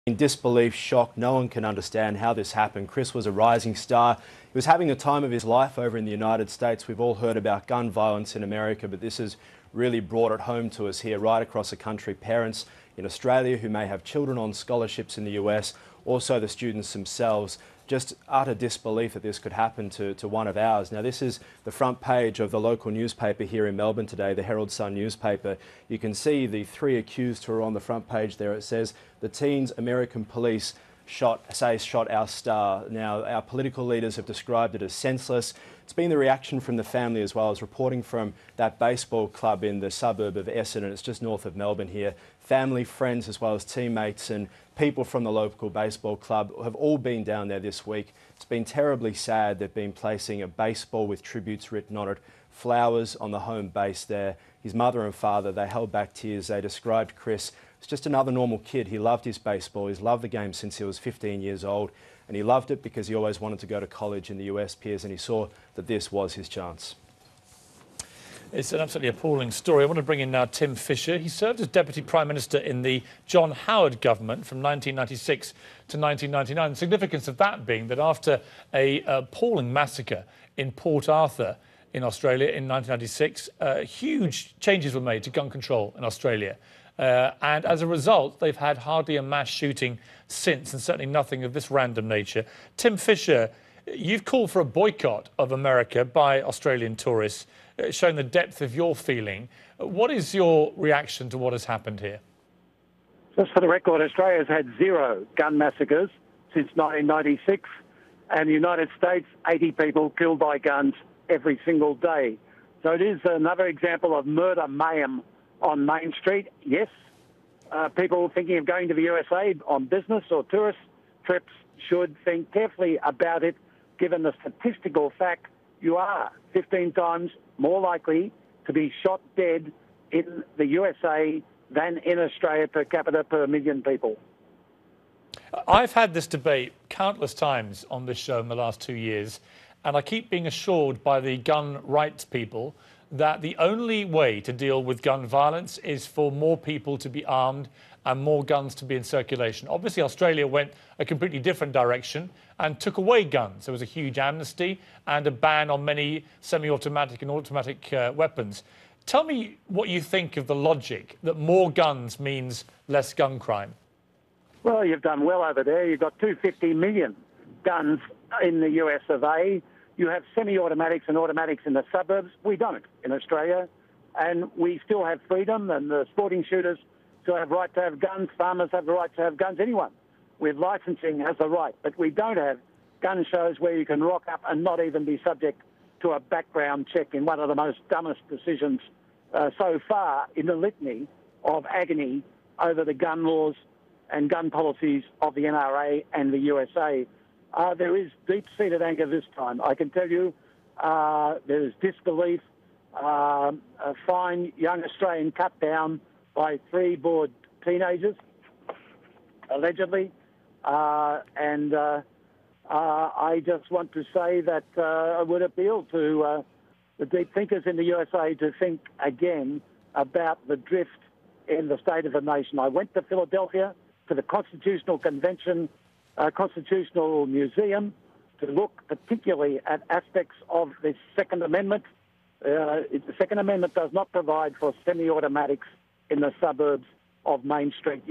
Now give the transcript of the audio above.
In disbelief, shock, no one can understand how this happened. Chris was a rising star. He was having the time of his life over in the United States. We've all heard about gun violence in America, but this has really brought it home to us here, right across the country. Parents in Australia who may have children on scholarships in the US, also the students themselves, just utter disbelief that this could happen to one of ours. Now, this is the front page of the local newspaper here in Melbourne today, the Herald Sun newspaper. You can see the three accused who are on the front page there. It says, the teens American police shot our star. Now, our political leaders have described it as senseless. It's been the reaction from the family as well as reporting from that baseball club in the suburb of Essendon. It's just north of Melbourne here. Family, friends, as well as teammates and people from the local baseball club have all been down there this week. It's been terribly sad. They've been placing a baseball with tributes written on it, flowers on the home base there. His mother and father, they held back tears. They described Chris as just another normal kid. He loved his baseball. He's loved the game since he was 15 years old. And he loved it because he always wanted to go to college in the US, Piers, and he saw that this was his chance. It's an absolutely appalling story. I want to bring in now Tim Fischer. He served as Deputy Prime Minister in the John Howard government from 1996 to 1999. The significance of that being that after a appalling massacre in Port Arthur in Australia in 1996, huge changes were made to gun control in Australia. And as a result, they've had hardly a mass shooting since, and certainly nothing of this random nature. Tim Fischer, you've called for a boycott of America by Australian tourists, showing the depth of your feeling. What is your reaction to what has happened here? Just for the record, Australia has had 0 gun massacres since 1996, and the United States, 80 people killed by guns every single day. So it is another example of murder mayhem on Main Street. Yes, people thinking of going to the USA on business or tourist trips should think carefully about it, given the statistical fact you are 15 times more likely to be shot dead in the USA than in Australia per capita per million people. I've had this debate countless times on this show in the last 2 years, and I keep being assured by the gun rights people that the only way to deal with gun violence is for more people to be armed and more guns to be in circulation. Obviously, Australia went a completely different direction and took away guns. There was a huge amnesty and a ban on many semi-automatic and automatic weapons. Tell me what you think of the logic that more guns means less gun crime. Well, you've done well over there. You've got 250 million guns in the US of A. You have semi-automatics and automatics in the suburbs. We don't in Australia. And we still have freedom, and the sporting shooters still have right to have guns. Farmers have the right to have guns. Anyone with licensing has the right. But we don't have gun shows where you can rock up and not even be subject to a background check in one of the most dumbest decisions so far in the litany of agony over the gun laws and gun policies of the NRA and the USA. There is deep-seated anger this time. I can tell you there is disbelief. A fine young Australian cut down by 3 bored teenagers, allegedly. And I just want to say that I would appeal to the deep thinkers in the USA to think again about the drift in the state of the nation. I went to Philadelphia to the Constitutional Convention, Constitutional Museum, to look particularly at aspects of the Second Amendment. The Second Amendment does not provide for semi-automatics in the suburbs of Main Street.